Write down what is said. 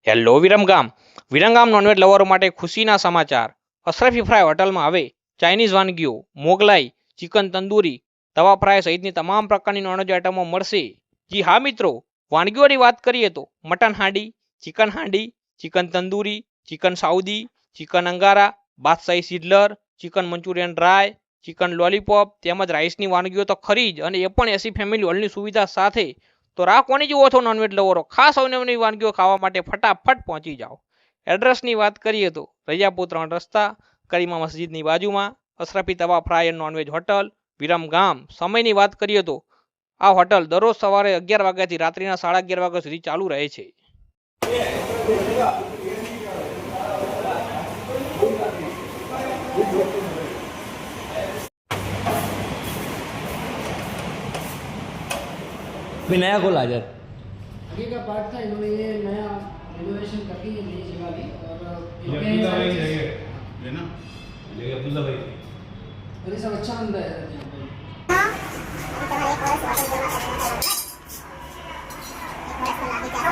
Hello Viramgam non veg લવરો માટે ખુશીના સમાચાર। અશરફી fry હોટલમાં હવે ચાઇનીઝ વાનગીઓ, મોગલાઈ, ચિકન તંદૂરી, તવા ફ્રાય સહિતની તમામ પ્રકારની નોનવેજ આઇટમો મળશે। જી હા મિત્રો, વાનગીઓની વાત કરીએ તો mutton handi, chicken tandoori, chicken Saudi, chicken angara, બાદશાહી sizzler, chicken Manchurian dry, chicken lollipop તેમજ રાઈસની વાનગીઓ તો ખરી જ, અને એ પણ એસી ફેમિલી હોલની સુવિધા સાથે। તો રાહ કોની જુઓ છો નોનવેજ લવરો, ખાસ અવનવી વાનગીઓ ખાવા માટે ફટાફટ પહોંચી જાઓ। એડ્રેસની વાત કરીએ તો રૈયાપુર 3 રસ્તા, કરીમા મસ્જિદની બાજુમાં Ashrafi Tawa fry and nonveg hotel, Viramgam. સમયની વાત કરીએ તો આ હોટલ દરરોજ સવારે 11 વાગ્યાથી રાત્રિના 11:30 વાગ્યા સુધી ચાલુ રહે છે। भी नया खोला सर। आगे का पार्ट था, इन्होंने ये नया रिनोवेशन करके ये नई जगह ली और अब्दुल्ला भाई जाइए लेना लेकिन अब्दुल्ला भाई और ये सब अच्छा बन रहा है यहाँ पे। एक वर्ष वाटर जमा करना है।